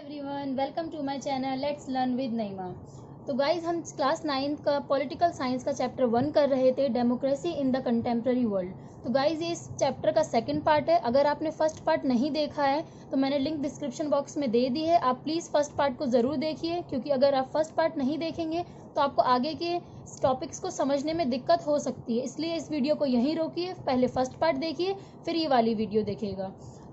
Everyone, welcome to my channel let's learn with Naima. तो guys हम class 9th का political science का chapter 1 कर रहे थे, democracy in the contemporary world. तो गाइज ये इस चैप्टर का सेकंड पार्ट है। अगर आपने फर्स्ट पार्ट नहीं देखा है तो मैंने लिंक डिस्क्रिप्शन बॉक्स में दे दी है। आप प्लीज़ फर्स्ट पार्ट को ज़रूर देखिए, क्योंकि अगर आप फर्स्ट पार्ट नहीं देखेंगे तो आपको आगे के टॉपिक्स को समझने में दिक्कत हो सकती है। इसलिए इस वीडियो को यहीं रोकिए, पहले फर्स्ट पार्ट देखिए, फिर ये वाली वीडियो देखिएगा।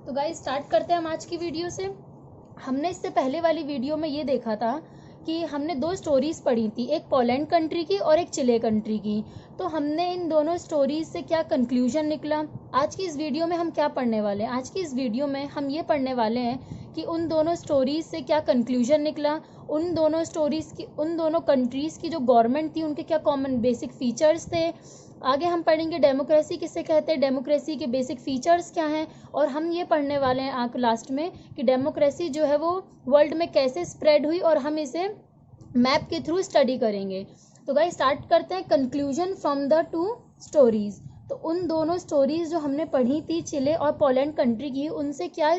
तो गाइज स्टार्ट करते हैं हम आज की वीडियो से। हमने इससे पहले वाली वीडियो में ये देखा था कि हमने दो स्टोरीज पढ़ी थी, एक पोलैंड कंट्री की और एक चिले कंट्री की। तो हमने इन दोनों स्टोरीज से क्या कंक्लूजन निकला। आज की इस वीडियो में हम क्या पढ़ने वाले हैं? आज की इस वीडियो में हम ये पढ़ने वाले हैं कि उन दोनों स्टोरीज से क्या कंक्लूजन निकला, उन दोनों स्टोरीज की, उन दोनों कंट्रीज की जो गवर्नमेंट थी उनके क्या कॉमन बेसिक फीचर्स थे। आगे हम पढ़ेंगे डेमोक्रेसी किसे कहते हैं, डेमोक्रेसी के बेसिक फीचर्स क्या हैं, और हम ये पढ़ने वाले हैं आगे लास्ट में कि डेमोक्रेसी जो है वो वर्ल्ड में कैसे स्प्रेड हुई, और हम इसे मैप के थ्रू स्टडी करेंगे। तो गाइस स्टार्ट करते हैं conclusion from the two stories. तो उन दोनों स्टोरीज जो हमने पढ़ी थी चिले और पोलैंड कंट्री की, उनसे क्या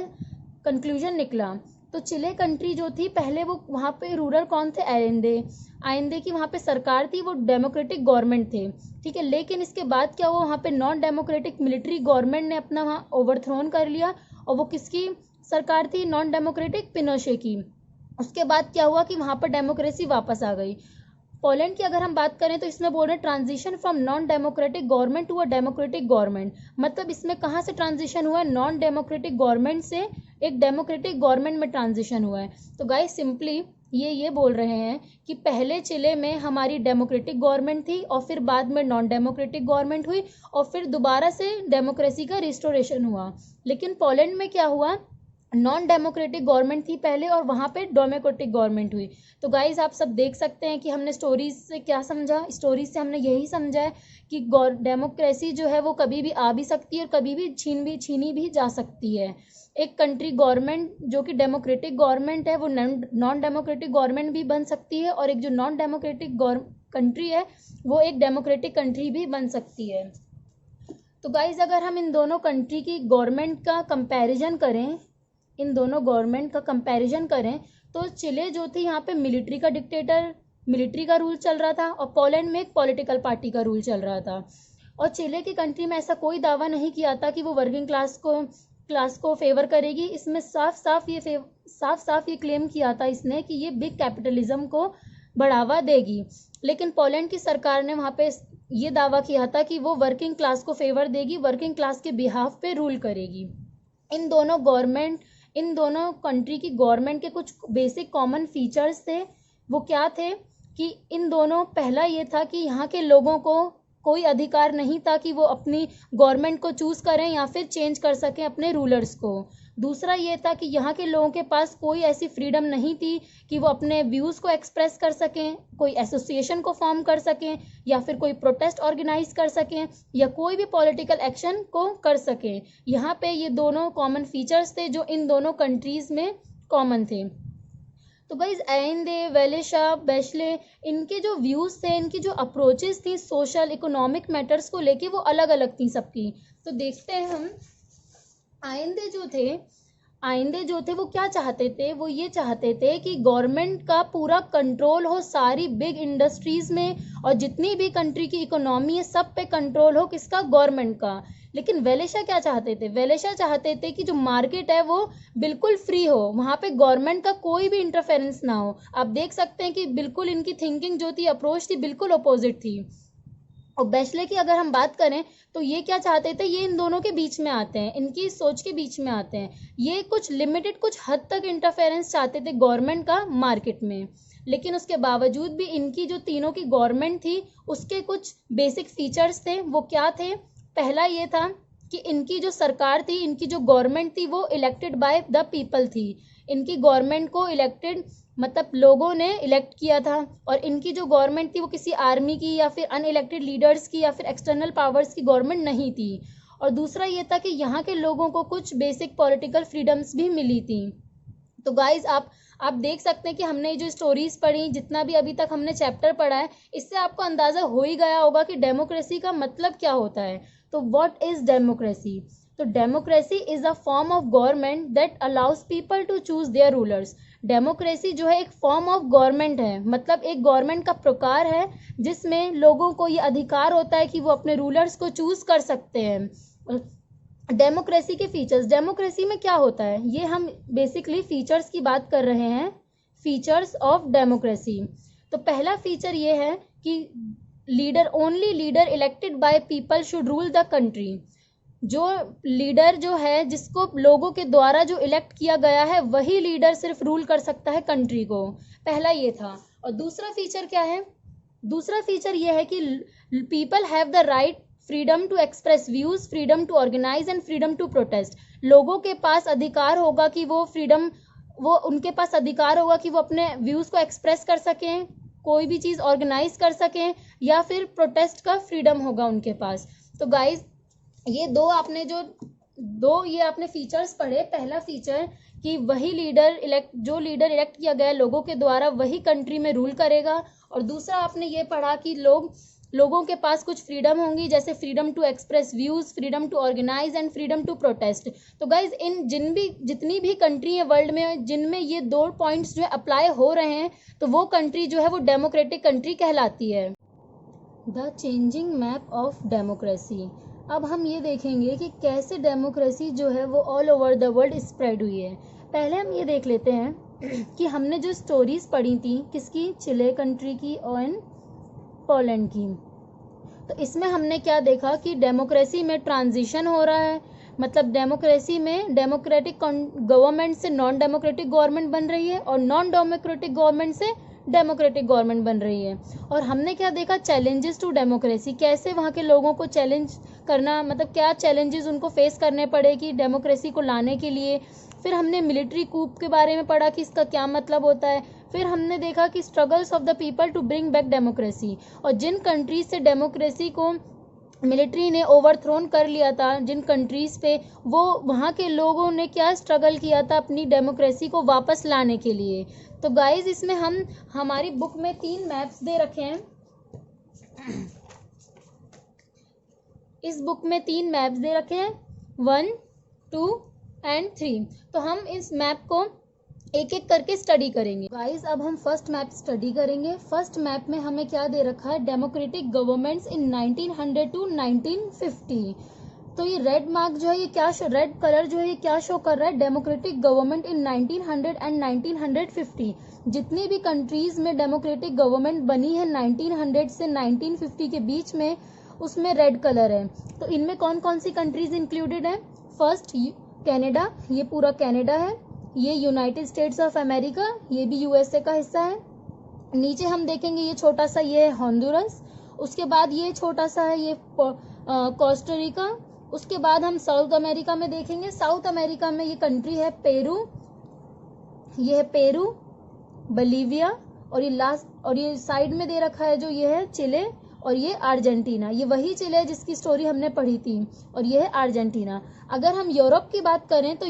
कंक्लूजन निकला। तो चिले कंट्री जो थी, पहले वो वहाँ पे रूलर कौन थे? आइंदे। आइंदे की वहाँ पे सरकार थी, वो डेमोक्रेटिक गवर्नमेंट थे, ठीक है। लेकिन इसके बाद क्या हुआ, वहाँ पे नॉन डेमोक्रेटिक मिलिट्री गवर्नमेंट ने अपना वहाँ ओवरथ्रोन कर लिया, और वो किसकी सरकार थी? नॉन डेमोक्रेटिक पिनोशे की। उसके बाद क्या हुआ कि वहाँ पर डेमोक्रेसी वापस आ गई। पोलैंड की अगर हम बात करें तो इसमें बोल रहे हैं transition from non democratic government to a democratic government. मतलब इसमें कहाँ से ट्रांजिशन हुआ है? नॉन डेमोक्रेटिक गवर्नमेंट से एक डेमोक्रेटिक गवर्नमेंट में ट्रांजिशन हुआ है। तो गाइस सिंपली ये बोल रहे हैं कि पहले चिले में हमारी डेमोक्रेटिक गवर्नमेंट थी, और फिर बाद में नॉन डेमोक्रेटिक गवर्नमेंट हुई, और फिर दोबारा से डेमोक्रेसी का रिस्टोरेशन हुआ। लेकिन पोलैंड में क्या हुआ? नॉन डेमोक्रेटिक गवर्नमेंट थी पहले, और वहाँ पे डेमोक्रेटिक गवर्नमेंट हुई। तो गाइज आप सब देख सकते हैं कि हमने स्टोरीज से क्या समझा। स्टोरीज से हमने यही समझा है कि डेमोक्रेसी जो है वो कभी भी आ भी सकती है और कभी भी छीनी भी जा सकती है। एक कंट्री गवर्नमेंट जो कि डेमोक्रेटिक गवर्नमेंट है वो नॉन डेमोक्रेटिक गवर्नमेंट भी बन सकती है, और एक जो नॉन डेमोक्रेटिक कंट्री है वो एक डेमोक्रेटिक कंट्री भी बन सकती है। तो गाइज अगर हम इन दोनों कंट्री की गवर्नमेंट का कंपैरिजन करें, तो चिले जो थी यहाँ पे मिलिट्री का रूल चल रहा था, और पोलैंड में एक पॉलिटिकल पार्टी का रूल चल रहा था। और चिले की कंट्री में ऐसा कोई दावा नहीं किया था कि वो वर्किंग क्लास को फेवर करेगी। इसमें साफ साफ ये क्लेम किया था इसने कि ये बिग कैपिटलिज्म को बढ़ावा देगी। लेकिन पोलैंड की सरकार ने वहाँ पे ये दावा किया था कि वो वर्किंग क्लास को फेवर देगी, वर्किंग क्लास के बिहाफ पे रूल करेगी। इन दोनों कंट्री की गवर्नमेंट के कुछ बेसिक कॉमन फीचर्स थे। वो क्या थे कि इन दोनों, पहला ये था कि यहाँ के लोगों को कोई अधिकार नहीं था कि वो अपनी गवर्नमेंट को चूज करें या फिर चेंज कर सकें अपने रूलर्स को। दूसरा ये था कि यहाँ के लोगों के पास कोई ऐसी फ्रीडम नहीं थी कि वो अपने व्यूज़ को एक्सप्रेस कर सकें, कोई एसोसिएशन को फॉर्म कर सकें, या फिर कोई प्रोटेस्ट ऑर्गेनाइज कर सकें, या कोई भी पॉलिटिकल एक्शन को कर सकें। यहाँ पे ये दोनों कॉमन फीचर्स थे जो इन दोनों कंट्रीज में कॉमन थे। तो गाइज आइंदे, वेलेशा, बैशले, इनके जो व्यूज़ थे, इनकी जो अप्रोचेस थी सोशल इकोनॉमिक मैटर्स को लेके, वो अलग अलग थी सबकी। तो देखते हैं हम। आइंदे जो थे वो क्या चाहते थे? वो ये चाहते थे कि गवर्नमेंट का पूरा कंट्रोल हो सारी बिग इंडस्ट्रीज में, और जितनी भी कंट्री की इकोनॉमी है सब पे कंट्रोल हो किसका? गवर्नमेंट का। लेकिन वेलेशा क्या चाहते थे? वेलेशा चाहते थे कि जो मार्केट है वो बिल्कुल फ्री हो, वहाँ पे गवर्नमेंट का कोई भी इंटरफेरेंस ना हो। आप देख सकते हैं कि बिल्कुल इनकी थिंकिंग जो थी, अप्रोच थी, बिल्कुल अपोजिट थी। और बैचलर की अगर हम बात करें तो ये क्या चाहते थे? ये इन दोनों के बीच में आते हैं, इनकी सोच के बीच में आते हैं। ये कुछ लिमिटेड, कुछ हद तक इंटरफेरेंस चाहते थे गवर्नमेंट का मार्केट में। लेकिन उसके बावजूद भी इनकी जो तीनों की गवर्नमेंट थी उसके कुछ बेसिक फीचर्स थे। वो क्या थे? पहला ये था कि इनकी जो सरकार थी, इनकी जो गवर्नमेंट थी, वो इलेक्टेड बाय द पीपल थी। इनकी गवर्नमेंट को इलेक्टेड मतलब लोगों ने इलेक्ट किया था, और इनकी जो गवर्नमेंट थी वो किसी आर्मी की या फिर अनइलेक्टेड लीडर्स की या फिर एक्सटर्नल पावर्स की गवर्नमेंट नहीं थी। और दूसरा ये था कि यहाँ के लोगों को कुछ बेसिक पॉलिटिकल फ्रीडम्स भी मिली थी। तो गाइज आप देख सकते हैं कि हमने जो स्टोरीज पढ़ी, जितना भी अभी तक हमने चैप्टर पढ़ा है, इससे आपको अंदाजा हो ही गया होगा कि डेमोक्रेसी का मतलब क्या होता है। तो व्हाट इज डेमोक्रेसी? तो democracy is a form of government that allows people to choose their rulers. Democracy जो है एक फॉर्म ऑफ गवर्नमेंट है, मतलब एक गवर्नमेंट का प्रकार है जिसमें लोगों को ये अधिकार होता है कि वो अपने रूलर्स को चूज कर सकते हैं। डेमोक्रेसी के फीचर्स, डेमोक्रेसी में क्या होता है, ये हम बेसिकली फीचर्स की बात कर रहे हैं, फीचर्स ऑफ डेमोक्रेसी। तो पहला फीचर ये है कि leader, only leader elected by people should rule the country. जो लीडर जो है, जिसको लोगों के द्वारा जो इलेक्ट किया गया है, वही लीडर सिर्फ रूल कर सकता है कंट्री को। पहला ये था। और दूसरा फीचर क्या है, दूसरा फीचर ये है कि people have the right freedom to express views, freedom to organise and freedom to protest. लोगों के पास अधिकार होगा कि वो उनके पास अधिकार होगा कि वो अपने व्यूज को एक्सप्रेस कर सकें, कोई भी चीज़ ऑर्गेनाइज कर सकें, या फिर प्रोटेस्ट का फ्रीडम होगा उनके पास। तो गाइज ये ये आपने फीचर्स पढ़े। पहला फीचर कि वही जो लीडर इलेक्ट किया गया लोगों के द्वारा, वही कंट्री में रूल करेगा। और दूसरा आपने ये पढ़ा कि लोगों के पास कुछ फ्रीडम होंगी, जैसे freedom to express views, freedom to organise and freedom to protest. तो गाइज इन जितनी भी कंट्री है वर्ल्ड में जिनमें ये 2 पॉइंट्स जो है अप्लाई हो रहे हैं, तो वो कंट्री जो है वो डेमोक्रेटिक कंट्री कहलाती है। The changing map of democracy. अब हम ये देखेंगे कि कैसे डेमोक्रेसी जो है वो all over the world spread हुई है। पहले हम ये देख लेते हैं कि हमने जो स्टोरीज पढ़ी थी, किसकी, चिले कंट्री की और पोलैंड की। तो इसमें हमने क्या देखा कि डेमोक्रेसी में ट्रांजिशन हो रहा है, मतलब डेमोक्रेसी में डेमोक्रेटिक गवर्नमेंट से नॉन डेमोक्रेटिक गवर्नमेंट बन रही है, और नॉन डेमोक्रेटिक गवर्नमेंट से डेमोक्रेटिक गवर्नमेंट बन रही है। और हमने क्या देखा, चैलेंजेस टू डेमोक्रेसी, कैसे वहाँ के लोगों को चैलेंज करना, मतलब क्या चैलेंजेस उनको फेस करने पड़े कि डेमोक्रेसी को लाने के लिए। फिर हमने मिलिट्री कूप के बारे में पढ़ा कि इसका क्या मतलब होता है। फिर हमने देखा कि struggles of the people to bring back democracy, और जिन कंट्रीज से डेमोक्रेसी को मिलिट्री ने ओवरथ्रोन कर लिया था, जिन कंट्रीज पे, वो वहाँ के लोगों ने क्या स्ट्रगल किया था अपनी डेमोक्रेसी को वापस लाने के लिए। तो गाइज इसमें हम हमारी बुक में 3 मैप्स दे रखे हैं। इस बुक में 3 मैप्स दे रखे हैं, 1, 2 एंड 3। तो हम इस मैप को एक एक करके स्टडी करेंगे। गाइज अब हम फर्स्ट मैप स्टडी करेंगे। फर्स्ट मैप में हमें क्या दे रखा है, डेमोक्रेटिक गवर्नमेंट्स इन 1900 टू 1950। तो ये रेड मार्क जो है, ये क्या रेड कलर जो है ये क्या शो कर रहा है, डेमोक्रेटिक गवर्नमेंट इन 1900 एंड 1950। जितनी भी कंट्रीज में डेमोक्रेटिक गवर्नमेंट बनी है 1900 से 1950 के बीच में, उसमें रेड कलर है। तो इनमें कौन कौन सी कंट्रीज इंक्लूडेड है, फर्स्ट कनाडा, ये पूरा कनाडा है। ये यूनाइटेड स्टेट्स ऑफ अमेरिका, ये भी यूएसए का हिस्सा है। नीचे हम देखेंगे ये छोटा सा, ये है होंडुरस। उसके बाद ये छोटा सा है, ये कोस्टारिका। उसके बाद हम साउथ अमेरिका में देखेंगे। साउथ अमेरिका में ये कंट्री है पेरू, ये है पेरू, बलीविया, और ये लास्ट, और ये साइड में दे रखा है जो ये है चिले, और ये अर्जेंटीना। ये वही चिले है जिसकी स्टोरी हमने पढ़ी थी, और ये है अर्जेंटीना। अगर हम यूरोप की बात करें तो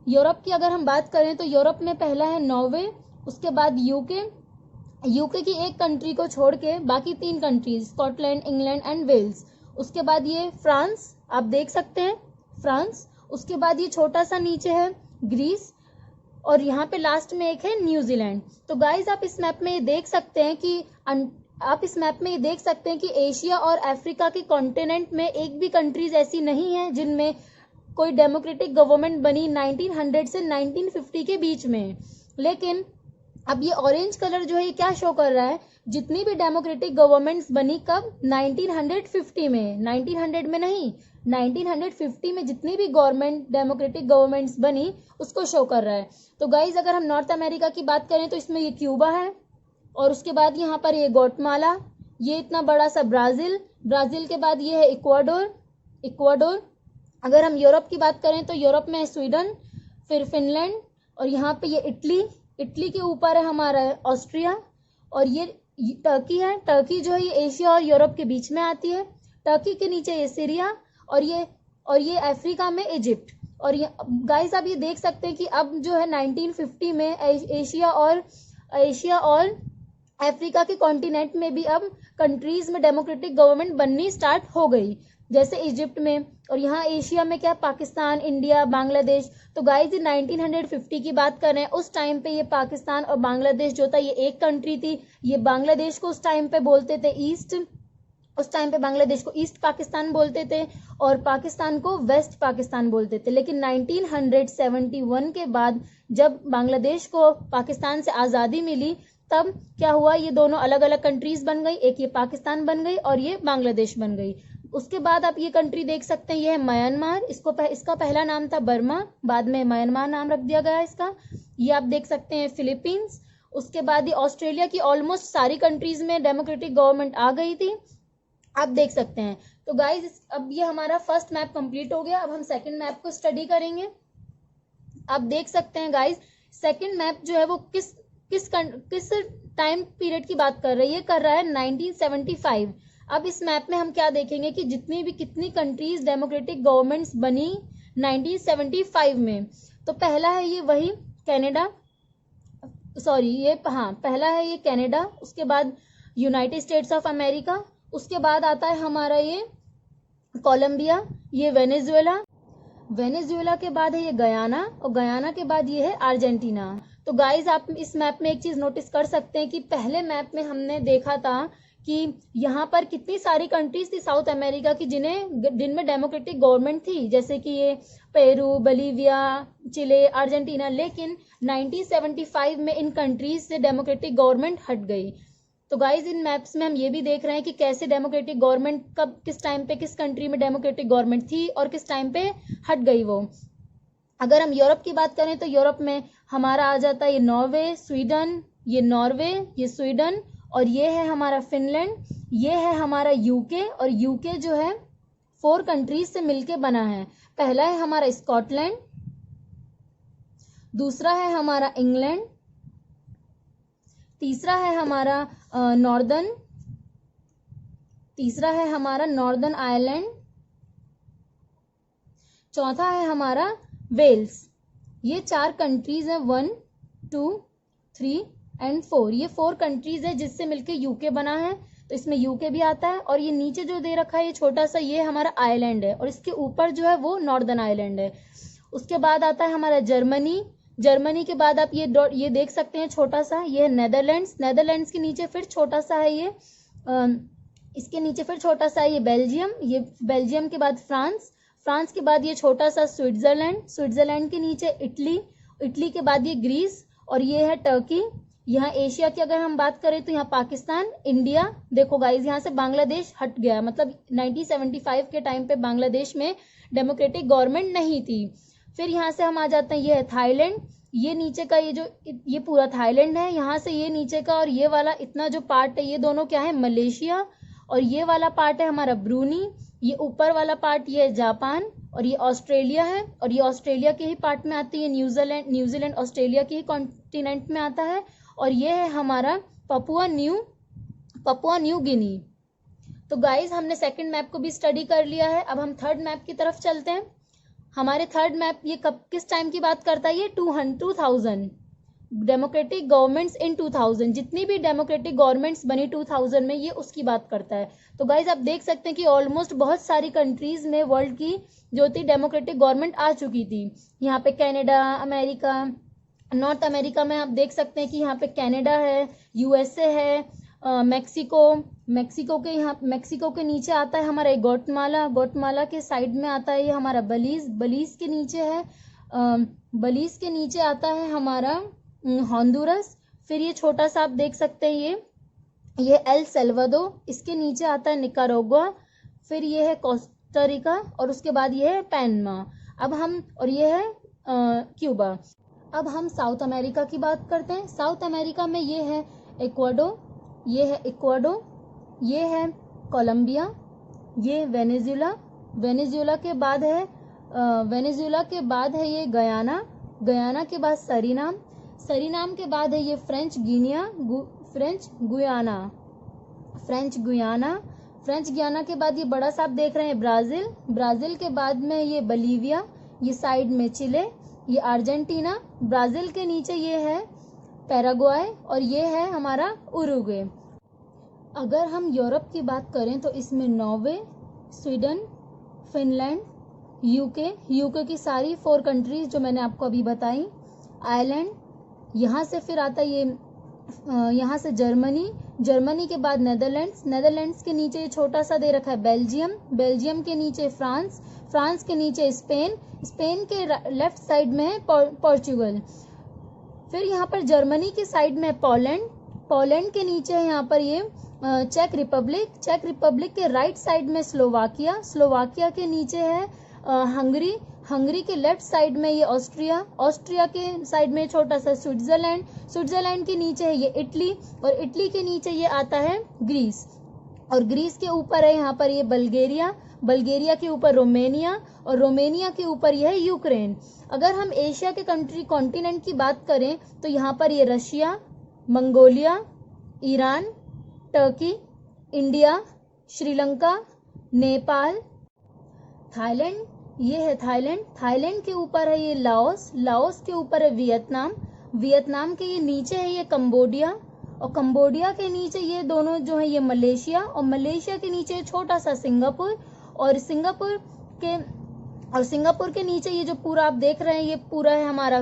यूरोप की अगर हम बात करें तो यूरोप में पहला है नॉर्वे, उसके बाद यूके की एक कंट्री को छोड़ के बाकी 3 countries, Scotland, England and Wales. उसके बाद ये फ्रांस, आप देख सकते हैं फ्रांस। उसके बाद ये छोटा सा नीचे है ग्रीस, और यहाँ पे लास्ट में एक है न्यूजीलैंड। तो गाइज आप इस मैप में ये देख सकते हैं कि एशिया और अफ्रीका के कॉन्टिनेंट में एक भी कंट्रीज ऐसी नहीं है जिनमें कोई डेमोक्रेटिक गवर्नमेंट बनी 1900 से 1950 के बीच में। लेकिन अब ये ऑरेंज कलर जो है ये क्या शो कर रहा है, जितनी भी डेमोक्रेटिक गवर्नमेंट्स बनी कब, 1950 में, 1900 में नहीं, 1950 में जितनी भी डेमोक्रेटिक गवर्नमेंट्स बनी उसको शो कर रहा है। तो गाइज अगर हम नॉर्थ अमेरिका की बात करें तो इसमें ये क्यूबा है, और उसके बाद यहाँ पर ये ग्वाटेमाला, ये इतना बड़ा सा ब्राज़ील के बाद ये है इक्वाडोर। अगर हम यूरोप की बात करें तो यूरोप में है स्वीडन, फिर फिनलैंड, और यहाँ पे ये इटली के ऊपर है हमारा ऑस्ट्रिया, और ये टर्की है। टर्की जो है ये एशिया और यूरोप के बीच में आती है। टर्की के नीचे ये सीरिया, और ये अफ्रीका में इजिप्ट। और ये गाइस आप ये देख सकते हैं कि अब जो है 1950 में एशिया और अफ्रीका के कॉन्टिनेंट में भी अब कंट्रीज में डेमोक्रेटिक गवर्नमेंट बननी स्टार्ट हो गई। जैसे इजिप्ट में, और यहाँ एशिया में क्या, पाकिस्तान, इंडिया, बांग्लादेश। तो गाइज ये 1950 की बात कर रहे हैं। उस टाइम पे ये पाकिस्तान और बांग्लादेश जो था ये एक कंट्री थी। ये बांग्लादेश को उस टाइम पे बोलते थे ईस्ट, उस टाइम पे बांग्लादेश को ईस्ट पाकिस्तान बोलते थे और पाकिस्तान को वेस्ट पाकिस्तान बोलते थे। लेकिन 1971 के बाद जब बांग्लादेश को पाकिस्तान से आज़ादी मिली, तब क्या हुआ, ये दोनों अलग अलग कंट्रीज बन गई। एक ये पाकिस्तान बन गई और ये बांग्लादेश बन गई। उसके बाद आप ये कंट्री देख सकते हैं, ये है म्यांमार। इसका पहला नाम था बर्मा, बाद में म्यांमार नाम रख दिया गया इसका। ये आप देख सकते हैं फिलीपींस। उसके बाद ये ऑस्ट्रेलिया की ऑलमोस्ट सारी कंट्रीज में डेमोक्रेटिक गवर्नमेंट आ गई थी, आप देख सकते हैं। तो गाइज अब ये हमारा फर्स्ट मैप कंप्लीट हो गया। अब हम सेकंड मैप को स्टडी करेंगे। आप देख सकते हैं गाइज, सेकंड मैप जो है वो किस टाइम पीरियड की बात कर रही है, कर रहा है 1975। अब इस मैप में हम क्या देखेंगे कि कितनी कंट्रीज डेमोक्रेटिक गवर्नमेंट्स बनी 1975 में। तो पहला है ये वही कनाडा, पहला है ये कनाडा। उसके बाद यूनाइटेड स्टेट्स ऑफ अमेरिका। उसके बाद आता है हमारा ये कोलंबिया, ये वेनेजुएला के बाद है ये गयाना, और गयाना के बाद ये है अर्जेंटीना। तो गाइज आप इस मैप में एक चीज नोटिस कर सकते हैं कि पहले मैप में हमने देखा था कि यहाँ पर कितनी सारी कंट्रीज थी साउथ अमेरिका की जिनमें डेमोक्रेटिक गवर्नमेंट थी, जैसे कि ये पेरू, बोलीविया, चिले, अर्जेंटीना। लेकिन 1975 में इन कंट्रीज से डेमोक्रेटिक गवर्नमेंट हट गई। तो गाइज इन मैप्स में हम ये भी देख रहे हैं कि कैसे डेमोक्रेटिक गवर्नमेंट कब किस टाइम पे किस कंट्री में डेमोक्रेटिक गवर्नमेंट थी और किस टाइम पे हट गई वो। अगर हम यूरोप की बात करें तो यूरोप में हमारा आ जाता है ये नॉर्वे, स्वीडन, और ये है हमारा फिनलैंड, ये है हमारा यूके। और यूके जो है 4 कंट्रीज से मिलके बना है। पहला है हमारा स्कॉटलैंड, दूसरा है हमारा इंग्लैंड, तीसरा है हमारा नॉर्दर्न आयरलैंड, चौथा है हमारा वेल्स। ये 4 कंट्रीज हैं, 1, 2, 3 एंड 4। ये 4 कंट्रीज है जिससे मिलके यूके बना है। तो इसमें यूके भी आता है। और ये नीचे जो दे रखा है ये छोटा सा, ये हमारा आइलैंड है, और इसके ऊपर जो है वो नॉर्दर्न आइलैंड है। उसके बाद आता है हमारा जर्मनी के बाद आप ये देख सकते हैं छोटा सा, ये है नेदरलैंड्स के नीचे फिर छोटा सा है ये, इसके नीचे फिर छोटा सा है ये बेल्जियम के बाद फ्रांस के बाद ये छोटा सा स्विट्जरलैंड के नीचे इटली के बाद ये ग्रीस, और ये है टर्की। यहाँ एशिया की अगर हम बात करें तो यहाँ पाकिस्तान, इंडिया। देखो गाइज यहाँ से बांग्लादेश हट गया, मतलब 1975 के टाइम पे बांग्लादेश में डेमोक्रेटिक गवर्नमेंट नहीं थी। फिर यहाँ से हम आ जाते हैं, ये है थाईलैंड। ये नीचे का ये पूरा थाईलैंड है, यहाँ से ये नीचे का और ये वाला इतना जो पार्ट है ये दोनों क्या है, मलेशिया। और ये वाला पार्ट है हमारा ब्रूनी। ये ऊपर वाला पार्ट ये है जापान, और ये ऑस्ट्रेलिया है, और ये ऑस्ट्रेलिया के ही पार्ट में आती है। न्यूजीलैंड ऑस्ट्रेलिया के ही कॉन्टिनेंट में आता है। और ये है हमारा पपुआ न्यू गिनी। तो गाइज हमने सेकंड मैप को भी स्टडी कर लिया है। अब हम थर्ड मैप की तरफ चलते हैं। हमारे थर्ड मैप ये किस टाइम की बात करता है, ये 2000 डेमोक्रेटिक गवर्नमेंट्स इन 2000, जितनी भी डेमोक्रेटिक गवर्नमेंट्स बनी 2000 में, ये उसकी बात करता है। तो गाइज आप देख सकते हैं कि ऑलमोस्ट बहुत सारी कंट्रीज में वर्ल्ड की जो थी डेमोक्रेटिक गवर्नमेंट आ चुकी थी। यहाँ पे कनाडा, अमेरिका, नॉर्थ अमेरिका में आप देख सकते हैं कि यहाँ पे कनाडा है, यूएसए है, मेक्सिको के नीचे आता है हमारा ग्वाटेमाला के साइड में आता है ये हमारा बलीज के नीचे है, बलीज के नीचे आता है हमारा होंडुरस। फिर ये छोटा सा आप देख सकते हैं ये एल सल्वाडोर, इसके नीचे आता है निकारागुआ। फिर ये है कोस्टारिका, और उसके बाद ये है पैनमा। और ये है क्यूबा। अब हम साउथ अमेरिका की बात करते हैं। साउथ अमेरिका में ये है इक्वाडोर, ये है कोलंबिया, ये वेनेजुएला के बाद है ये गयाना के बाद सरीनाम के बाद है ये फ्रेंच गुयाना के बाद ये बड़ा सा आप देख रहे हैं ब्राजील के बाद में ये बोलीविया, ये साइड में चिले, ये अर्जेंटीना, ब्राजील के नीचे ये है पैराग्वाय, और ये है हमारा उरुग्वे। अगर हम यूरोप की बात करें तो इसमें नॉर्वे, स्वीडन, फिनलैंड, यूके की सारी 4 कंट्रीज जो मैंने आपको अभी बताई, आयरलैंड, यहाँ से फिर आता है ये यहाँ से जर्मनी के बाद नेदरलैंड्स के नीचे ये छोटा सा दे रखा है बेल्जियम के नीचे फ्रांस के नीचे स्पेन के लेफ्ट साइड में है पोर्चुगल, फिर यहाँ पर जर्मनी की साइड में है पोलैंड के नीचे है यहाँ पर ये चेक रिपब्लिक के राइट साइड में स्लोवाकिया के नीचे है हंगरी के लेफ्ट साइड में ये ऑस्ट्रिया के साइड में छोटा सा स्विट्जरलैंड के नीचे है ये इटली, और इटली के नीचे ये आता है ग्रीस, और ग्रीस के ऊपर है यहाँ पर ये बल्गेरिया के ऊपर रोमेनिया, और रोमेनिया के ऊपर यह है यूक्रेन। अगर हम एशिया के कॉन्टिनेंट की बात करें तो यहाँ पर ये Russia, Mongolia, Iran, Turkey, India, Sri Lanka, Nepal, Thailand, ये है थाईलैंड के ऊपर है ये लाओस के ऊपर है वियतनाम के ये नीचे है ये कंबोडिया, और कंबोडिया के नीचे ये दोनों जो है ये मलेशिया, और मलेशिया के नीचे छोटा सा सिंगापुर, और सिंगापुर के नीचे ये जो पूरा आप देख रहे हैं ये पूरा है हमारा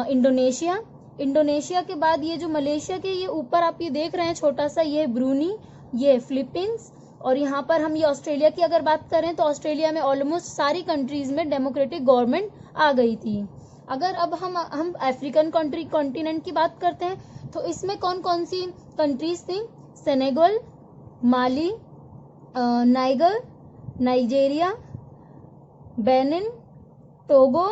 इंडोनेशिया के बाद ये जो मलेशिया के ये ऊपर आप ये देख रहे हैं छोटा सा ये ब्रूनी, ये फिलीपींस, और यहाँ पर हम ये ऑस्ट्रेलिया की अगर बात करें तो ऑस्ट्रेलिया में ऑलमोस्ट सारी कंट्रीज में डेमोक्रेटिक गवर्नमेंट आ गई थी। अगर अब हम अफ्रीकन कॉन्टिनेंट की बात करते हैं तो इसमें कौन कौन सी कंट्रीज थी, Senegal, Mali, Niger, Nigeria, Benin, Togo,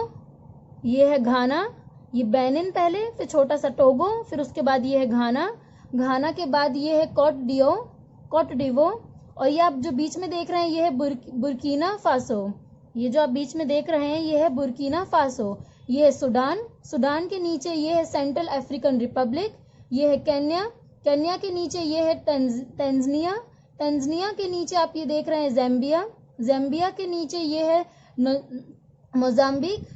ये है घाना, ये बेनिन पहले, फिर छोटा सा टोगो, फिर उसके बाद ये है घाना के बाद ये है कोट डिवो, और ये आप जो बीच में देख रहे हैं ये है बुर्किना फासो, ये जो आप बीच में देख रहे हैं ये है बुर्किना फासो, ये है सुडान के नीचे ये है सेंट्रल अफ्रीकन रिपब्लिक, ये है केन्या के नीचे ये है तंजानिया के नीचे आप ये देख रहे हैं ज़ैम्बिया के नीचे ये है मोजाम्बिक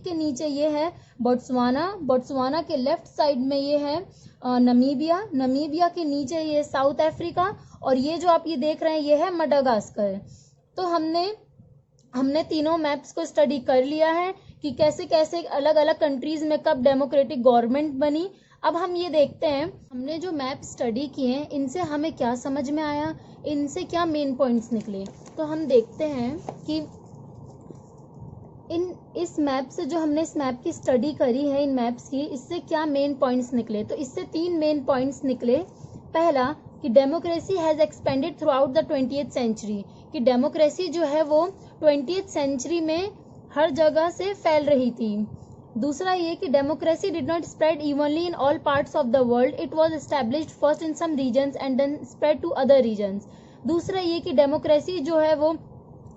के नीचे ये है बोट्सवाना के लेफ्ट साइड में ये है नमीबिया के नीचे ये साउथ अफ्रीका, और ये जो आप ये देख रहे हैं ये है मडागास्कर। तो हमने तीनों मैप्स को स्टडी कर लिया है कि कैसे कैसे अलग अलग कंट्रीज में कब डेमोक्रेटिक गवर्नमेंट बनी। अब हम ये देखते हैं हमने जो मैप स्टडी किए हैं इनसे हमें क्या समझ में आया, इनसे क्या मेन पॉइंट्स निकले। तो हम देखते हैं कि इस मैप से जो हमने इस मैप की स्टडी करी है, इन मैप्स की, इससे क्या मेन पॉइंट्स निकले। तो इससे 3 मेन पॉइंट्स निकले। पहला कि democracy has expanded throughout the 20th century, कि डेमोक्रेसी जो है वो 20th सेंचुरी में हर जगह से फैल रही थी। दूसरा ये कि democracy did not spread evenly in all parts of the world, it was established first in some regions and then spread to other regions. दूसरा ये कि डेमोक्रेसी जो है वो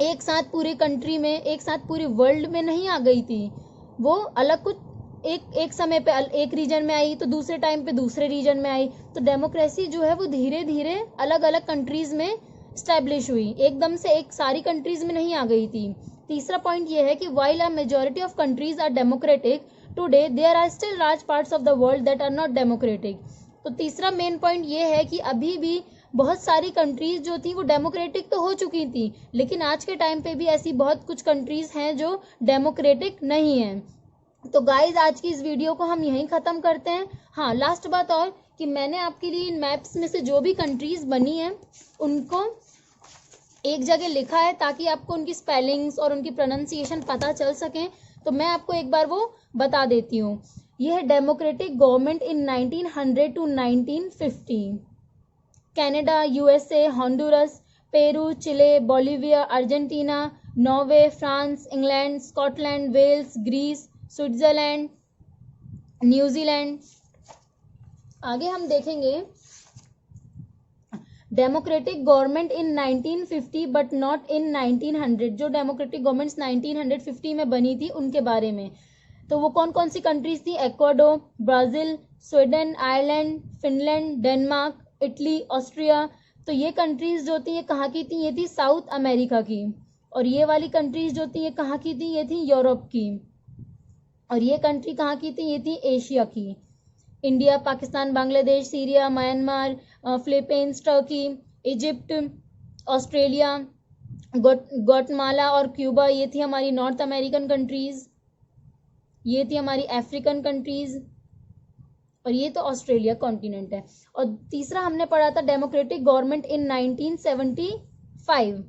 एक साथ पूरी कंट्री में, एक साथ पूरी वर्ल्ड में नहीं आ गई थी, वो अलग कुछ एक समय पे एक रीजन में आई तो दूसरे टाइम पे दूसरे रीजन में आई। तो डेमोक्रेसी जो है वो धीरे धीरे अलग अलग कंट्रीज में स्टैब्लिश हुई, एकदम से एक सारी कंट्रीज में नहीं आ गई थी। तीसरा पॉइंट ये है कि while a majority of countries are democratic today, there are still large parts of the world that are not democratic। तो तीसरा मेन पॉइंट ये है कि अभी भी बहुत सारी कंट्रीज जो थी वो डेमोक्रेटिक तो हो चुकी थी, लेकिन आज के टाइम पे भी ऐसी बहुत कुछ कंट्रीज हैं जो डेमोक्रेटिक नहीं हैं। तो गाइज आज की इस वीडियो को हम यहीं ख़त्म करते हैं। हाँ, लास्ट बात और कि मैंने आपके लिए इन मैप्स में से जो भी कंट्रीज बनी हैं उनको एक जगह लिखा है ताकि आपको उनकी स्पेलिंग्स और उनकी प्रोनाउंसिएशन पता चल सकें। तो मैं आपको एक बार वो बता देती हूँ। यह है democratic government in 1900 to 1950। Canada, USA, Honduras, Peru, Chile, Bolivia, Argentina, Norway, France, England, Scotland, Wales, Greece, Switzerland, New Zealand. आगे हम देखेंगे democratic government in 1950 but not in 1900। जो डेमोक्रेटिक गवर्नमेंट्स 1950 में बनी थी उनके बारे में। तो वो कौन कौन सी कंट्रीज थी? Ecuador, Brazil, Sweden, Ireland, Finland, Denmark, Italy, Austria. तो ये कंट्रीज जो थी ये कहाँ की थी? ये थी साउथ अमेरिका की। और ये वाली कंट्रीज जो थी ये कहाँ की थी? ये थी यूरोप की। और ये कंट्री कहाँ की थी? ये थी एशिया की। India, Pakistan, Bangladesh, Syria, Myanmar, Philippines, Turkey, Egypt, Australia, Guatemala और क्यूबा, ये थी हमारी नॉर्थ अमेरिकन कंट्रीज, ये थी हमारी अफ्रीकन कंट्रीज, और ये तो ऑस्ट्रेलिया कॉन्टिनेंट है। और तीसरा हमने पढ़ा था डेमोक्रेटिक गवर्नमेंट इन 1975,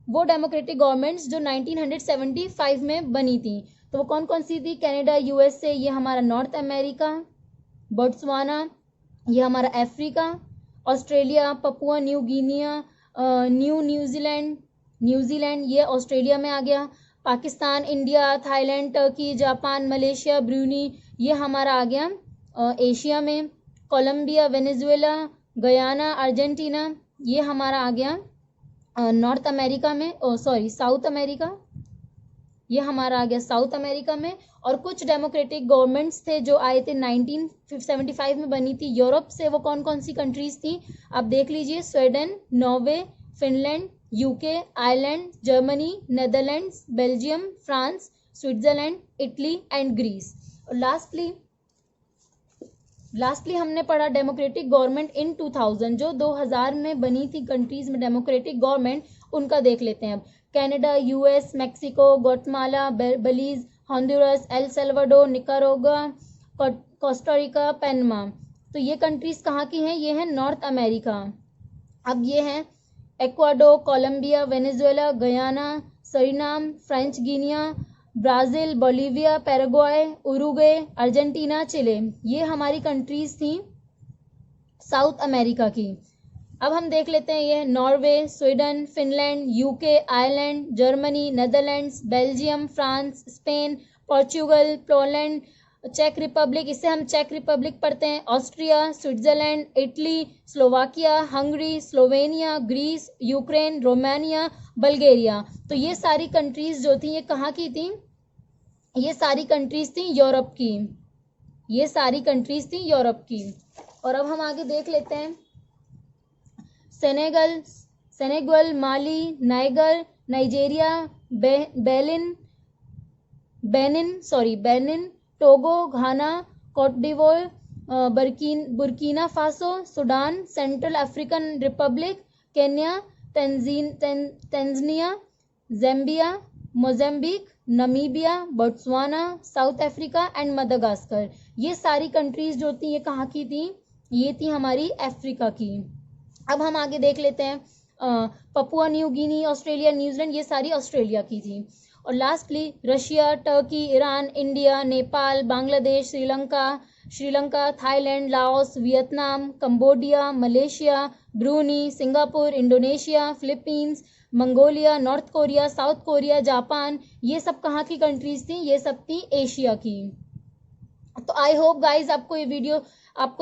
वो डेमोक्रेटिक गवर्नमेंट्स जो 1975 में बनी थी, तो वो कौन कौन सी थी? कनाडा, यूएसए, ये हमारा नॉर्थ अमेरिका, बोट्सवाना, ये हमारा Africa, Australia, Papua new Guinea, New Zealand, ये ऑस्ट्रेलिया में आ गया, Pakistan, India, Thailand, Turkey, Japan, Malaysia, Bruny, ये हमारा आ गया एशिया में, कोलंबिया, वेनेजुएला, गयाना, अर्जेंटीना, ये हमारा आ गया नॉर्थ अमेरिका में, साउथ अमेरिका, ये हमारा आ गया साउथ अमेरिका में। और कुछ डेमोक्रेटिक गवर्नमेंट्स थे जो आए थे 1975 में बनी थी यूरोप से, वो कौन कौन सी कंट्रीज थी आप देख लीजिए, Sweden, Norway, Finland, UK, Ireland, Germany, Netherlands, Belgium, France, Switzerland, Italy and Greece. और लास्टली हमने पढ़ा डेमोक्रेटिक गवर्नमेंट इन 2000, जो 2000 में बनी थी कंट्रीज में डेमोक्रेटिक गवर्नमेंट, उनका देख लेते हैं अब। Canada, US, Mexico, Guatemala, Belize, Honduras, El Salvador, Nicaragua, Costa Rica, Panama. तो ये कंट्रीज कहाँ की हैं? ये हैं नॉर्थ अमेरिका। अब ये हैं Ecuador, Colombia, Venezuela, Guyana, Suriname, French Guinea, Brazil, Bolivia, Paraguay, Uruguay, Argentina, Chile, ये हमारी कंट्रीज थी साउथ अमेरिका की। अब हम देख लेते हैं ये Norway, Sweden, Finland, UK, Ireland, Germany, Netherlands, Belgium, France, Spain, Portugal, Poland, चेक रिपब्लिक, इसे हम चेक रिपब्लिक पढ़ते हैं, Austria, Switzerland, Italy, Slovakia, Hungary, Slovenia, Greece, Ukraine, Romania, Bulgaria. तो ये सारी कंट्रीज जो थी ये कहाँ की थी? ये सारी कंट्रीज थी यूरोप की, ये सारी कंट्रीज थी यूरोप की। और अब हम आगे देख लेते हैं Senegal, Mali, Niger, Nigeria, Benin, Togo, Ghana, Cote d'Ivoire, Burkina Faso, Sudan, Central African Republic, Kenya, Tanzania, Zambia, Mozambique, Namibia, Botswana, South Africa and Madagascar. ये सारी कंट्रीज जो थी ये कहाँ की थी? ये थी हमारी अफ्रीका की। अब हम आगे देख लेते हैं Papua New Guinea, Australia, New Zealand, ये सारी ऑस्ट्रेलिया की थी। और lastly Russia, Turkey, Iran, India, Nepal, Bangladesh, Sri Lanka, Thailand, Laos, Vietnam, Cambodia, Malaysia, Bruny, Singapore, Indonesia, Philippines, Mongolia, north Korea, south Korea, Japan, ये सब कहाँ की कंट्रीज थी? ये सब थी एशिया की। तो आई होप गाइज आपको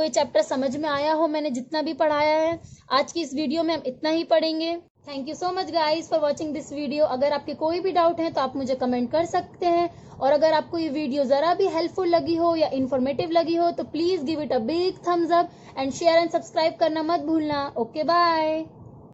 ये चैप्टर समझ में आया हो। मैंने जितना भी पढ़ाया है आज की इस वीडियो में हम इतना ही पढ़ेंगे। Thank you so much guys for watching this video. अगर आपके कोई भी डाउट है तो आप मुझे कमेंट कर सकते हैं, और अगर आपको ये वीडियो ज़रा भी हेल्पफुल लगी हो या इन्फॉर्मेटिव लगी हो तो please give it a big thumbs up and share and subscribe करना मत भूलना। Okay bye.